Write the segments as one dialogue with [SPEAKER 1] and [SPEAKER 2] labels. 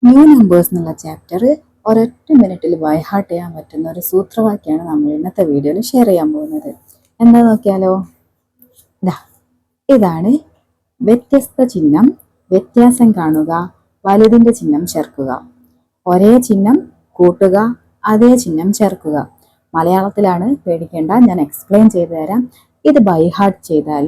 [SPEAKER 1] New numbers എന്നുള്ള chapter ഒരൊറ്റ മിനിറ്റിൽ ബൈഹാർട്ട് ചെയ്യാൻ പറ്റുന്ന ഒരു സൂത്രവാക്യമാണ് നമ്മൾ ഇന്നത്തെ വീഡിയോയിൽ ഷെയർ ചെയ്യാൻ പോകുന്നത്. എന്താ നോക്കിയാലോ? ഇതാണ് വ്യത്യസ്ത ചിഹ്നം, വ്യത്യാസം കാണുക, വലുതിൻ്റെ ചിഹ്നം ചേർക്കുക. ഒരേ ചിഹ്നം കൂട്ടുക, അതേ ചിഹ്നം ചേർക്കുക. മലയാളത്തിലാണ്, പേടിക്കേണ്ട, ഞാൻ എക്സ്പ്ലെയിൻ ചെയ്തു തരാം. ഇത് ബൈഹാർട്ട് ചെയ്താൽ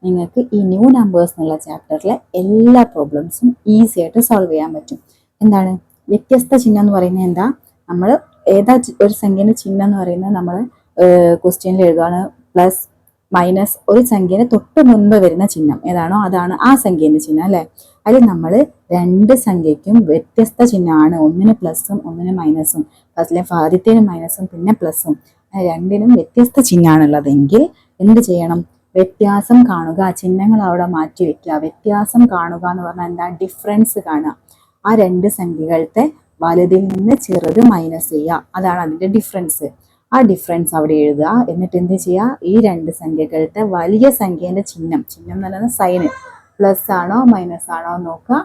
[SPEAKER 1] നിങ്ങൾക്ക് ഈ ന്യൂ നമ്പേഴ്സ് എന്നുള്ള ചാപ്റ്ററിലെ എല്ലാ പ്രോബ്ലംസും ഈസി ആയിട്ട് സോൾവ് ചെയ്യാൻ പറ്റും. എന്താണ് വ്യത്യസ്ത ചിഹ്നം എന്ന് പറയുന്നത്? എന്താ, നമ്മൾ ഏതാ ഒരു സംഖ്യേൻ്റെ ചിഹ്നം എന്ന് പറയുന്നത് നമ്മൾ ക്വസ്റ്റ്യനിൽ എഴുതുകയാണ് പ്ലസ് മൈനസ് ഒരു സംഖ്യേനെ തൊട്ട് മുൻപ് വരുന്ന ചിഹ്നം ഏതാണോ അതാണ് ആ സംഖ്യേൻ്റെ ചിഹ്നം അല്ലേ. അതിൽ നമ്മൾ രണ്ട് സംഖ്യയ്ക്കും വ്യത്യസ്ത ചിഹ്നമാണ്, ഒന്നിന് പ്ലസും ഒന്നിന് മൈനസും. ഫസ്റ്റിലെ ആദ്യത്തേന് മൈനസും പിന്നെ പ്ലസും, രണ്ടിനും വ്യത്യസ്ത ചിഹ്നമാണുള്ളതെങ്കിൽ എന്ത് ചെയ്യണം? വ്യത്യാസം കാണുക, ചിഹ്നങ്ങൾ അവിടെ മാറ്റി വെക്കുക. വ്യത്യാസം കാണുക എന്ന് പറഞ്ഞാൽ എന്താ? ഡിഫറൻസ് കാണുക. ആ രണ്ട് സംഖ്യകളുടെ വലുതിൽ നിന്ന് ചെറുത് മൈനസ് ചെയ്യുക, അതാണ് അതിൻ്റെ ഡിഫറൻസ്. ആ ഡിഫറൻസ് അവിടെ എഴുതുക. എന്നിട്ട് എന്ത് ചെയ്യുക? ഈ രണ്ട് സംഖ്യകളുടെ വലിയ സംഖ്യേൻ്റെ ചിഹ്നം എന്ന് പറയുന്നത് സൈന് പ്ലസ് ആണോ മൈനസ് ആണോ നോക്കുക.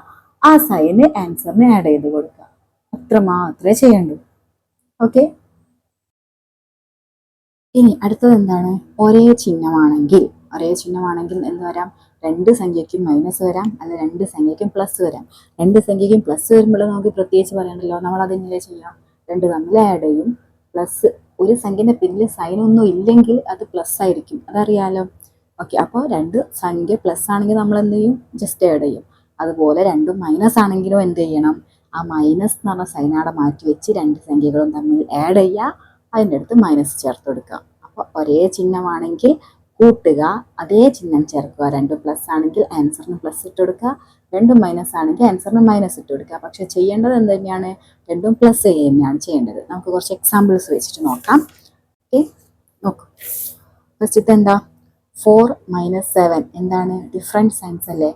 [SPEAKER 1] ആ സൈന് ആൻസറിന് ആഡ് ചെയ്ത് കൊടുക്കുക. അത്ര മാത്രമേ ചെയ്യണ്ടൂ. ഓക്കെ. ഇനി അടുത്തത് എന്താണ്? ഒരേ ചിഹ്നമാണെങ്കിൽ എന്ത് വരാം? രണ്ട് സംഖ്യയ്ക്കും മൈനസ് വരാം, അല്ല രണ്ട് സംഖ്യയ്ക്കും പ്ലസ് വരാം. രണ്ട് സംഖ്യയ്ക്കും പ്ലസ് വരുമ്പോൾ നമുക്ക് പ്രത്യേകിച്ച് പറയണ്ടല്ലോ, നമ്മൾ അതിനെ ചെയ്യാം, രണ്ട് തമ്മിൽ ആഡ് ചെയ്യും. പ്ലസ് ഒരു സംഖ്യൻ്റെ പിന്നിൽ സൈനൊന്നും ഇല്ലെങ്കിൽ അത് പ്ലസ് ആയിരിക്കും, അതറിയാലോ. ഓക്കെ, അപ്പോൾ രണ്ട് സംഖ്യ പ്ലസ് ആണെങ്കിൽ നമ്മൾ എന്ത് ചെയ്യും? ജസ്റ്റ് ആഡ് ചെയ്യും. അതുപോലെ രണ്ടും മൈനസ് ആണെങ്കിലും എന്ത് ചെയ്യണം? ആ മൈനസ് എന്ന് പറഞ്ഞ സൈനാടെ മാറ്റി വെച്ച് രണ്ട് സംഖ്യകളും തമ്മിൽ ആഡ് ചെയ്യുക, അതിൻ്റെ അടുത്ത് മൈനസ് ചേർത്ത് കൊടുക്കുക. അപ്പോൾ ഒരേ ചിഹ്നമാണെങ്കിൽ കൂട്ടുക, അതേ ചിഹ്നം ചേർക്കുക. രണ്ടും പ്ലസ് ആണെങ്കിൽ ആൻസറിന് പ്ലസ് ഇട്ട് കൊടുക്കുക, രണ്ടും മൈനസ് ആണെങ്കിൽ ആൻസറിന് മൈനസ് ഇട്ട് കൊടുക്കുക. പക്ഷെ ചെയ്യേണ്ടത് എന്ത് തന്നെയാണ്? രണ്ടും പ്ലസ് തന്നെയാണ് ചെയ്യേണ്ടത്. നമുക്ക് കുറച്ച് എക്സാമ്പിൾസ് വെച്ചിട്ട് നോക്കാം. ഓക്കെ, നോക്കൂ. ഫസ്റ്റത്തെ എന്താ? 4 - 7 എന്താണ്? ഡിഫറെൻറ്റ് സൈൻസ് അല്ലേ.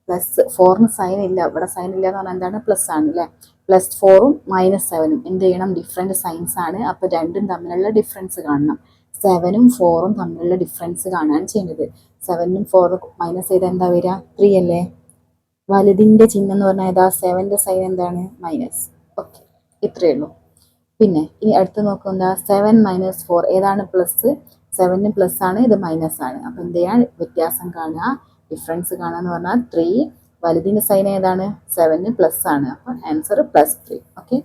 [SPEAKER 1] പ്ലസ് 4ന് സൈൻ ഇല്ല, ഇവിടെ സൈൻ ഇല്ല എന്ന് പറഞ്ഞാൽ എന്താണ്? പ്ലസ് ആണ് അല്ലേ. +4ഉം -7ഉം എന്ത് ചെയ്യണം? ഡിഫറെൻറ്റ് സൈൻസ് ആണ്. അപ്പോൾ രണ്ടും തമ്മിലുള്ള ഡിഫറൻസ് കാണണം. 7ഉം 4ഉം തമ്മിലുള്ള ഡിഫറൻസ് കാണാൻ ചെയ്യേണ്ടത്. 7ഉം 4ഉം മൈനസ് ചെയ്താൽ എന്താ വരിക? 3 അല്ലേ. വലുതിൻ്റെ ചിഹ്നം എന്ന് പറഞ്ഞാൽ ഏതാ? 7ൻ്റെ സൈൻ എന്താണ്? മൈനസ്. ഓക്കെ, ഇത്രയേ ഉള്ളൂ. പിന്നെ ഇനി അടുത്ത് നോക്കുക. എന്താ? 7 - 4 ഏതാണ്? പ്ലസ്. 7ന് പ്ലസ് ആണ്, ഇത് മൈനസ് ആണ്. അപ്പോൾ എന്ത് ചെയ്യാൻ? വ്യത്യാസം കാണുക, ഡിഫറൻസ് കാണുക എന്ന് പറഞ്ഞാൽ 3. വലുതിൻ്റെ സൈൻ ഏതാണ്? 7ന് പ്ലസ് ആണ്, അപ്പോൾ ആൻസർ +3. ഓക്കെ.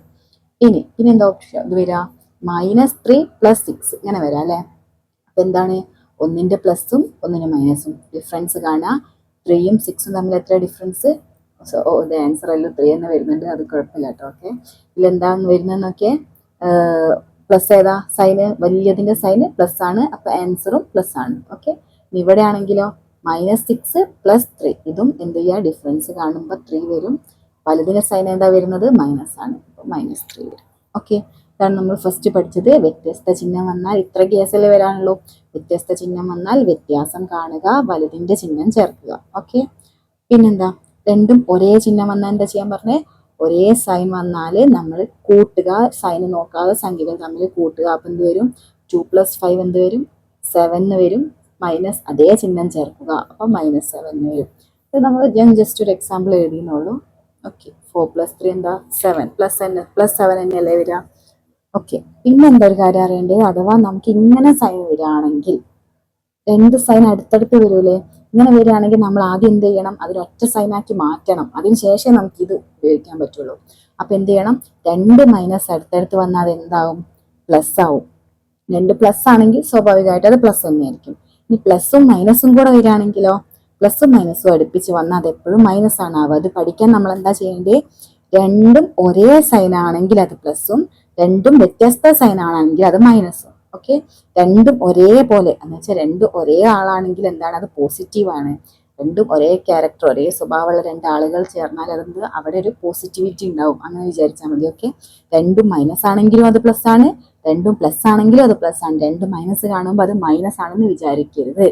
[SPEAKER 1] ഇനി എന്താ ഓപ്ഷൻ ഇത് വരിക? -3 + 6 ഇങ്ങനെ വരാം അല്ലേ. അപ്പം എന്താണ്? ഒന്നിൻ്റെ പ്ലസും ഒന്നിൻ്റെ മൈനസും ഡിഫറൻസ് കാണുക. 3ഉം 6ഉം തമ്മിൽ എത്ര ഡിഫറൻസ്? ഇത് ആൻസർ എല്ലാം 3 തന്നെ വരുന്നുണ്ട്, അത് കുഴപ്പമില്ല കേട്ടോ. ഓക്കെ, ഇതിലെന്താന്ന് വരുന്നതെന്ന് നോക്കിയേ. പ്ലസ് ഏതാ? സൈന് വലിയതിൻ്റെ സൈന് പ്ലസ് ആണ്, അപ്പോൾ ആൻസറും പ്ലസ് ആണ്. ഓക്കെ. ഇവിടെ ആണെങ്കിലോ -6 + 3, ഇതും എന്ത് ചെയ്യുക? ഡിഫറൻസ് കാണുമ്പോൾ 3 വരും. വലുതിൻ്റെ സൈൻ എന്താ വരുന്നത്? മൈനസ് ആണ്, അപ്പോൾ -3 വരും. ഓക്കെ, ഇതാണ് നമ്മൾ ഫസ്റ്റ് പഠിച്ചത്. വ്യത്യസ്ത ചിഹ്നം വന്നാൽ ഇത്ര കേസല്ലേ വരാനുള്ളൂ. വ്യത്യസ്ത ചിഹ്നം വന്നാൽ വ്യത്യാസം കാണുക, വലുതിൻ്റെ ചിഹ്നം ചേർക്കുക. ഓക്കെ. പിന്നെന്താ? രണ്ടും ഒരേ ചിഹ്നം വന്നാൽ എന്താ ചെയ്യാൻ പറഞ്ഞേ? ഒരേ സൈൻ വന്നാൽ നമ്മൾ കൂട്ടുക, സൈന് നോക്കാതെ സംഖ്യകൾ തമ്മിൽ കൂട്ടുക. അപ്പം എന്ത് വരും? 2 + 5 എന്ത് വരും? 7 വരും. മൈനസ് അതേ ചിഹ്നം ചേർക്കുക, അപ്പം -7 വരും. ഇത് ഞാൻ ജസ്റ്റ് ഒരു എക്സാമ്പിൾ എഴുതിയെന്നുള്ളൂ. ഓക്കെ. 4 + 3 എന്താ? 7 +7 തന്നെയല്ലേ വരിക. ഓക്കെ. പിന്നെ എന്താ ഒരു കാര്യം അറിയേണ്ടത്? അഥവാ നമുക്ക് ഇങ്ങനെ സൈൻ വരികയാണെങ്കിൽ, രണ്ട് സൈൻ അടുത്തടുത്ത് വരൂലേ, ഇങ്ങനെ വരികയാണെങ്കിൽ നമ്മൾ ആദ്യം എന്ത് ചെയ്യണം? അതിനൊറ്റ സൈനാക്കി മാറ്റണം. അതിനുശേഷം നമുക്ക് ഇത് ഉപയോഗിക്കാൻ പറ്റുള്ളൂ. അപ്പം എന്ത് ചെയ്യണം? രണ്ട് മൈനസ് അടുത്തടുത്ത് വന്നാൽ അത് എന്താവും? പ്ലസ് ആവും. രണ്ട് പ്ലസ് ആണെങ്കിൽ സ്വാഭാവികമായിട്ട് അത് പ്ലസ് തന്നെയായിരിക്കും. ഇനി പ്ലസും മൈനസും കൂടെ വരികയാണെങ്കിലോ, പ്ലസും മൈനസും അടുപ്പിച്ച് വന്നാൽ അത് എപ്പോഴും മൈനസ് ആണ് ആവുക. അത് പഠിക്കാൻ നമ്മൾ എന്താ ചെയ്യേണ്ടത്? രണ്ടും ഒരേ സൈൻ ആണെങ്കിൽ അത് പ്ലസും, രണ്ടും വ്യത്യസ്ത സൈൻ ആണെങ്കിൽ അത് മൈനസും. ഓക്കെ. രണ്ടും ഒരേപോലെ എന്ന് വെച്ചാൽ രണ്ടും ഒരേ ആളാണെങ്കിൽ എന്താണ്? അത് പോസിറ്റീവാണ്. രണ്ടും ഒരേ ക്യാരക്ടർ, ഒരേ സ്വഭാവമുള്ള രണ്ടാളുകൾ ചേർന്നാൽ അതെന്ത്? അവിടെ ഒരു പോസിറ്റിവിറ്റി ഉണ്ടാവും, അങ്ങനെ വിചാരിച്ചാൽ മതി. ഓക്കെ. രണ്ടും മൈനസ് ആണെങ്കിലും അത് പ്ലസ് ആണ്, രണ്ടും പ്ലസ് ആണെങ്കിലും അത് പ്ലസ് ആണ്. രണ്ട് മൈനസ് കാണുമ്പോൾ അത് മൈനസ് ആണെന്ന് വിചാരിക്കരുത്.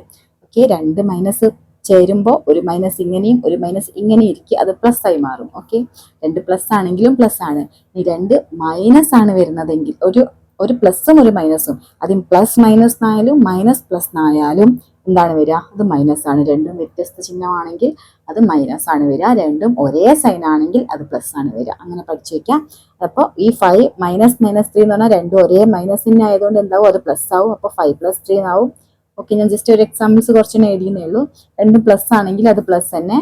[SPEAKER 1] ഓക്കെ. രണ്ട് മൈനസ് ചേരുമ്പോൾ ഒരു മൈനസ് ഇങ്ങനെയും ഒരു മൈനസ് ഇങ്ങനെയും ഇരിക്കും, അത് പ്ലസ് ആയി മാറും. ഓക്കെ. രണ്ട് പ്ലസ് ആണെങ്കിലും പ്ലസ് ആണ്. ഇനി രണ്ട് മൈനസ് ആണ് വരുന്നതെങ്കിൽ, ഒരു ഒരു പ്ലസും ഒരു മൈനസും, അതിന് പ്ലസ് മൈനസ് ആയാലും മൈനസ് പ്ലസ് ആയാലും എന്താണ് വരിക, അത് മൈനസ് ആണ്. രണ്ടും വ്യത്യസ്ത ചിഹ്നമാണെങ്കിൽ അത് മൈനസ് ആണ് വരിക, രണ്ടും ഒരേ സൈൻ ആണെങ്കിൽ അത് പ്ലസ് ആണ് വരിക. അങ്ങനെ പഠിച്ചു വെക്കാം. അപ്പോൾ ഈ 5 മൈനസ് മൈനസ് 3 എന്ന് പറഞ്ഞാൽ രണ്ടും ഒരേ മൈനസിന് ആയതുകൊണ്ട് എന്താവും, അത് പ്ലസ് ആവും. അപ്പോൾ 5 + 3 ആവും. ഓക്കെ, ഞാൻ ജസ്റ്റ് ഒരു എക്സാമ്പിൾസ് കുറച്ച് എഴുതിയെന്നേ ഉള്ളൂ. രണ്ടും പ്ലസ് ആണെങ്കിൽ അത് പ്ലസ് തന്നെ.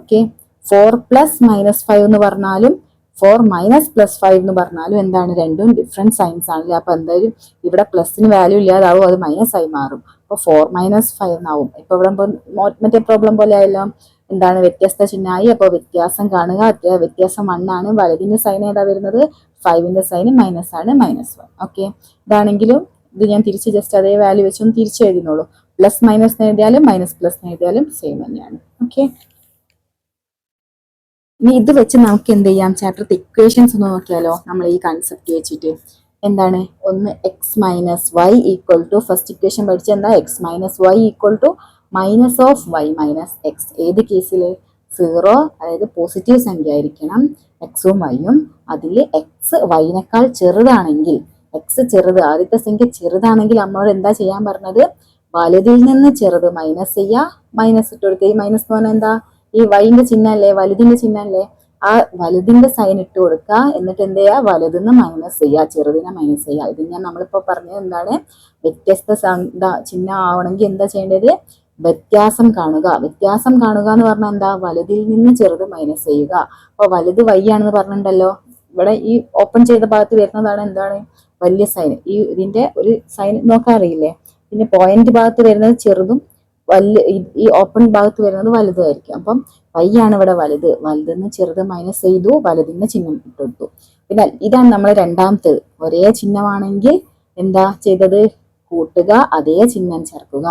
[SPEAKER 1] ഓക്കെ, 4 + -5 എന്ന് പറഞ്ഞാലും 4 - +5 എന്ന് പറഞ്ഞാലും എന്താണ്, രണ്ടും ഡിഫറെന്റ് സൈൻസ് ആണല്ലേ. അപ്പൊ എന്തായാലും ഇവിടെ പ്ലസിന് വാല്യൂ ഇല്ലാതാവും, അത് മൈനസ് ആയി മാറും. അപ്പൊ 4 - 5 എന്നാവും. ഇപ്പൊ ഇവിടെ മറ്റേ പ്രോബ്ലം പോലെ ആയല്ലോ, എന്താണ് വ്യത്യസ്ത ചിഹ്നമായി. അപ്പോൾ വ്യത്യാസം കാണുക. വ്യത്യാസം 1 ആണ്. വലതിന്റെ സൈൻ ഏതാ വരുന്നത്, 5ന്റെ സൈൻ മൈനസ് ആണ്, -1. ഓക്കെ, ഇതാണെങ്കിലും ഇത് ഞാൻ തിരിച്ച് ജസ്റ്റ് അതേ വാല്യൂ വെച്ചൊന്ന് തിരിച്ച് എഴുതുന്നുള്ളൂ. പ്ലസ് മൈനസ് എഴുതിയാലും മൈനസ് പ്ലസ് എഴുതിയാലും സെയിം തന്നെയാണ്. ഓക്കെ, ഇനി ഇത് വെച്ച് നമുക്ക് എന്ത് ചെയ്യാം, ചാപ്റ്റർ ഇക്വേഷൻസ് ഒന്ന് നോക്കിയാലോ. നമ്മൾ ഈ കൺസെപ്റ്റ് വെച്ചിട്ട് എന്താണ്, ഒന്ന് X minus Y equal to, first equation പഠിച്ച എന്താ, X minus Y equal to minus of Y minus X. ഏത് കേസിൽ, 0, അതായത് പോസിറ്റീവ് സംഖ്യ ആയിരിക്കണം, എക്സും വൈയും. അതിൽ എക്സ് വൈനേക്കാൾ ചെറുതാണെങ്കിൽ, എക്സ് ചെറുത്, ആദ്യത്തെ സംഖ്യ ചെറുതാണെങ്കിൽ നമ്മളോട് എന്താ ചെയ്യാൻ പറഞ്ഞത്, വലുതിൽ നിന്ന് ചെറുത് മൈനസ് ചെയ്യുക, മൈനസ് ഇട്ട് കൊടുക്കുക. ഈ മൈനസ് എന്ന് പറഞ്ഞാൽ എന്താ, ഈ വൈന്റെ ചിഹ്നം അല്ലേ, വലുതിന്റെ ചിഹ്നം അല്ലേ, ആ വലുതിന്റെ സൈൻ ഇട്ട് കൊടുക്കുക. എന്നിട്ട് എന്ത് ചെയ്യുക, വലുതിന്ന് മൈനസ് ചെയ്യുക, ചെറുതിനെ മൈനസ് ചെയ്യുക. ഇത് ഞാൻ നമ്മളിപ്പോ പറഞ്ഞത് എന്താണ്, വ്യത്യസ്ത ചിഹ്നം ആവണമെങ്കിൽ എന്താ ചെയ്യേണ്ടത്, വ്യത്യാസം കാണുക. വ്യത്യാസം കാണുക എന്ന് പറഞ്ഞാൽ എന്താ, വലുതിൽ നിന്ന് ചെറുത് മൈനസ് ചെയ്യുക. അപ്പൊ വലുത് വൈ ആണെന്ന് പറഞ്ഞിട്ടുണ്ടല്ലോ, ഇവിടെ ഈ ഓപ്പൺ ചെയ്ത ഭാഗത്ത് വരുന്നതാണ് എന്താണ്, വലിയ സൈൻ. ഈ ഇതിന്റെ ഒരു സൈൻ നോക്കാൻ അറിയില്ലേ, പിന്നെ പോയിന്റ് ഭാഗത്ത് വരുന്നത് ചെറുതും ഈ ഓപ്പൺ ഭാഗത്ത് വരുന്നത് വലുതായിരിക്കും. അപ്പം വൈ ആണ് ഇവിടെ വലുത്, വലുതെന്ന് ചെറുത് മൈനസ് ചെയ്തു, വലുതിന്റെ ചിഹ്നം ഇട്ടെടുത്തു. പിന്നെ ഇതാണ് നമ്മൾ രണ്ടാമത്തേത്. ഒരേ ചിഹ്നമാണെങ്കിൽ എന്താ ചെയ്തത്, കൂട്ടുക, അതേ ചിഹ്നം ചേർക്കുക.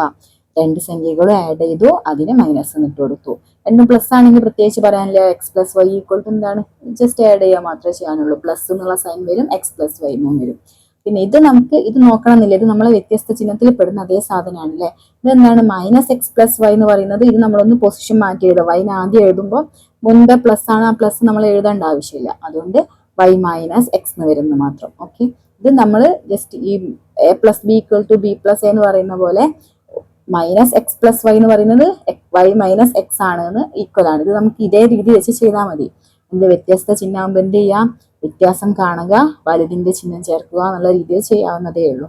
[SPEAKER 1] രണ്ട് സംഖ്യകളും ആഡ് ചെയ്തു, അതിന് മൈനസ് ഇട്ട് കൊടുത്തു. രണ്ടും പ്ലസ് ആണെങ്കിൽ പ്രത്യേകിച്ച് പറയാനില്ല, X plus Y equal to എന്താണ്, ജസ്റ്റ് ആഡ് ചെയ്യാൻ മാത്രമേ ചെയ്യാനുള്ളൂ. പ്ലസ് എന്നുള്ള സൈൻ വരും, എക്സ് പ്ലസ് വൈ എന്നും വരും. പിന്നെ ഇത് നമുക്ക് ഇത് നോക്കണമെന്നില്ല, ഇത് നമ്മളെ വ്യത്യസ്ത ചിഹ്നത്തിൽ പെടുന്ന അതേ സാധനമാണ് അല്ലേ. ഇതെന്താണ്, -x+y എന്ന് പറയുന്നത്, ഇത് നമ്മളൊന്ന് പൊസിഷൻ മാറ്റി എഴുതുക. വൈന് ആദ്യം എഴുതുമ്പോൾ മുൻപേ പ്ലസ് ആണ്, ആ പ്ലസ് നമ്മൾ എഴുതേണ്ട ആവശ്യമില്ല. അതുകൊണ്ട് y - x എന്ന് വരുന്നത് മാത്രം. ഓക്കെ, ഇത് നമ്മൾ ജസ്റ്റ് ഈ a+b = b+a എന്ന് പറയുന്ന പോലെ -x+y എന്ന് പറയുന്നത് y - x ആണ് എന്ന് ഈക്വൽ ആണ്. ഇത് നമുക്ക് ഇതേ രീതി വെച്ച് ചെയ്താൽ മതി. എന്ത് വ്യത്യസ്ത ചിഹ്നം എന്ത് ചെയ്യാം, വ്യത്യാസം കാണുക, വലുതിന്റെ ചിഹ്നം ചേർക്കുക എന്നുള്ള രീതിയിൽ ചെയ്യാവുന്നതേ ഉള്ളൂ.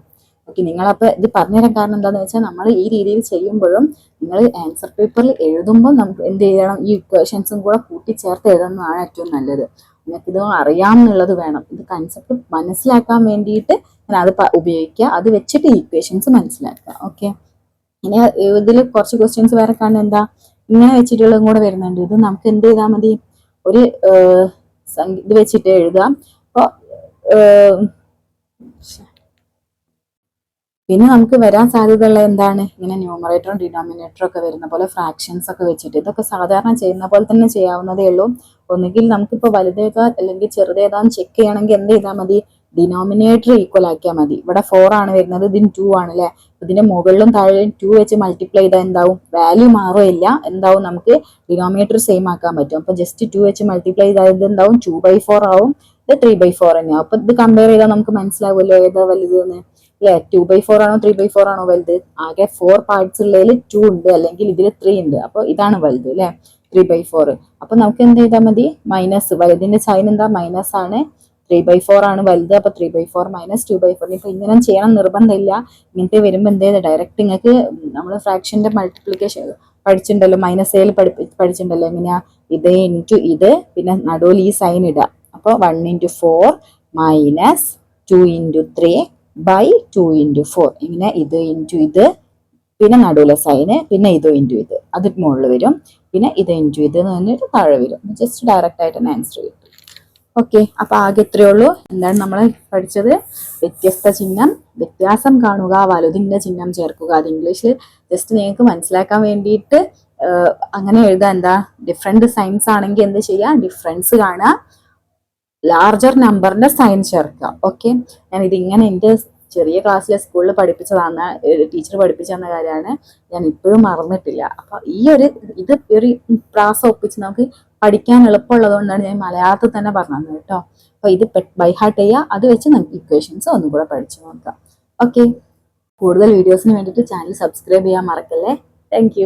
[SPEAKER 1] ഓക്കെ, നിങ്ങളപ്പോൾ ഇത് പറഞ്ഞുതരാൻ കാരണം എന്താണെന്ന് വെച്ചാൽ, നമ്മൾ ഈ രീതിയിൽ ചെയ്യുമ്പോഴും നിങ്ങൾ ആൻസർ പേപ്പറിൽ എഴുതുമ്പോൾ നമുക്ക് എന്ത് ചെയ്യണം, ഈ ഇക്വേഷൻസും കൂടെ കൂട്ടിച്ചേർത്ത് എഴുതുന്നതാണ് ഏറ്റവും നല്ലത്. നിങ്ങൾക്കിത് അറിയാമെന്നുള്ളത് വേണം. ഇത് കൺസെപ്റ്റ് മനസ്സിലാക്കാൻ വേണ്ടിയിട്ട് ഞാൻ അത് ഉപയോഗിക്കുക, അത് വെച്ചിട്ട് ഈ ഇക്വേഷൻസ് മനസ്സിലാക്കുക. ഓക്കെ, ഇനി ഇതിൽ കുറച്ച് ക്വസ്റ്റ്യൻസ് വേറെ കാണുന്നത് എന്താ, ഇങ്ങനെ വെച്ചിട്ടുള്ളതും കൂടെ വരുന്നുണ്ട്. ഇത് നമുക്ക് എന്ത് ചെയ്താൽ മതി, ഒരു ഇത് വെച്ചിട്ട് എഴുതാം. അപ്പോൾ പിന്നെ നമുക്ക് വരാൻ സാധ്യതയുള്ള എന്താണ്, ഇങ്ങനെ ന്യൂമറേറ്ററും ഡിനോമിനേറ്ററും ഒക്കെ വരുന്ന പോലെ ഫ്രാക്ഷൻസ് ഒക്കെ വെച്ചിട്ട്, ഇതൊക്കെ സാധാരണ ചെയ്യുന്ന പോലെ തന്നെ ചെയ്യാവുന്നതേ ഉള്ളൂ. ഒന്നുകിൽ നമുക്കിപ്പോൾ വലുതേതാ അല്ലെങ്കിൽ ചെറുതേതാന്ന് ചെക്ക് ചെയ്യണമെങ്കിൽ എന്ത് ചെയ്താൽ മതി, ഡിനോമിനേറ്റർ ഈക്വൽ ആക്കിയാൽ മതി. ഇവിടെ 4 ആണ് വരുന്നത്, ഇതിന് 2 ആണ് അല്ലേ. ഇതിന്റെ മുകളിലും താഴെയും 2 വെച്ച് മൾട്ടിപ്ലൈ ചെയ്താൽ എന്താവും, വാല്യൂ മാറുകയില്ല, എന്താവും, നമുക്ക് ഡിനോമിനേറ്റർ സെയിം ആക്കാൻ പറ്റും. അപ്പൊ ജസ്റ്റ് 2 വെച്ച് മൾട്ടിപ്ലൈ ചെയ്താൽ എന്താവും, 2/4 ആവും. ഇത് 3/4 തന്നെയാവും. അപ്പൊ ഇത് കമ്പയർ ചെയ്താൽ നമുക്ക് മനസ്സിലാവുമല്ലോ ഏതാ വലുത് എന്ന്. 2/4 ആണോ 3/4 ആണോ വലുത്, ആകെ 4 പാർട്സ് ഉള്ളതിൽ 2 ഉണ്ട്, അല്ലെങ്കിൽ ഇതിൽ 3 ഉണ്ട്. അപ്പൊ ഇതാണ് വലുത് അല്ലെ, 3/4. അപ്പൊ നമുക്ക് എന്ത് ചെയ്താൽ മതി, മൈനസ്, വലുതിന്റെ സൈൻ എന്താ, മൈനസ് ആണ്, 3/4 ആണ് വലുത്. അപ്പൊ 3/4 - 2/4. ഇപ്പൊ ഇങ്ങനെ ചെയ്യണം നിർബന്ധമില്ല. ഇങ്ങനത്തെ വരുമ്പോൾ എന്ത് ചെയ്ത് ഡയറക്റ്റ് നിങ്ങൾക്ക് നമ്മൾ ഫ്രാക്ഷന്റെ മൾട്ടിപ്ലിക്കേഷൻ പഠിച്ചിട്ടുണ്ടല്ലോ, -a പഠിച്ചിട്ടുണ്ടല്ലോ, എങ്ങനെയാ, ഇത് ഇൻറ്റു ഇത്, പിന്നെ നടുവിൽ ഈ സൈൻ ഇടുക. അപ്പൊ 1 × 4 - 2 × 3 / 2 × 4. ഇങ്ങനെ ഇത് ഇൻറ്റു ഇത്, പിന്നെ നടുവിലെ സൈന്, പിന്നെ ഇത് ഇൻറ്റു ഇത്, അത് മുകളിൽ വരും, പിന്നെ ഇത് ഇൻറ്റു ഇത് എന്ന് പറഞ്ഞിട്ട് താഴെ വരും. ജസ്റ്റ് ഡയറക്റ്റ് ആയിട്ട് തന്നെ ആൻസർ കിട്ടും. ഓക്കെ, അപ്പൊ ആകെ ഇത്രയേ ഉള്ളൂ. എന്താണ് നമ്മൾ പഠിച്ചത്, വ്യത്യസ്ത ചിഹ്നം, വ്യത്യാസം കാണുക, വലുതിന്റെ ചിഹ്നം ചേർക്കുക. അത് ഇംഗ്ലീഷിൽ ജസ്റ്റ് നിങ്ങൾക്ക് മനസ്സിലാക്കാൻ വേണ്ടിയിട്ട് അങ്ങനെ എഴുതാൻ, എന്താ, ഡിഫറെന്റ് സൈൻസ് ആണെങ്കിൽ എന്ത് ചെയ്യുക, ഡിഫറൻസ് കാണുക, ലാർജർ നമ്പറിന്റെ സൈൻ ചേർക്കുക. ഓക്കെ, ഞാൻ ഇതിങ്ങനെ എൻ്റെ ചെറിയ ക്ലാസ്സിലെ സ്കൂളിൽ പഠിപ്പിച്ചതാണ്, ടീച്ചർ പഠിപ്പിച്ചു തന്ന കാര്യമാണ്, ഞാൻ ഇപ്പോഴും മറന്നിട്ടില്ല. അപ്പൊ ഈ ഒരു ഇത് ഒരു പ്രാസം ഒപ്പിച്ച് നമുക്ക് പഠിക്കാൻ എളുപ്പമുള്ളത് കൊണ്ടാണ് ഞാൻ മലയാളത്തിൽ തന്നെ പറഞ്ഞത് കേട്ടോ. അപ്പോൾ ഇത് ബൈ ഹാർട്ട് ചെയ്യുക, അത് വെച്ച് നമുക്ക് ഇക്വേഷൻസ് ഒന്നും കൂടെ പഠിച്ചു നോക്കാം. ഓക്കെ, കൂടുതൽ വീഡിയോസിന് വേണ്ടിയിട്ട് ചാനൽ സബ്സ്ക്രൈബ് ചെയ്യാൻ മറക്കല്ലേ. താങ്ക്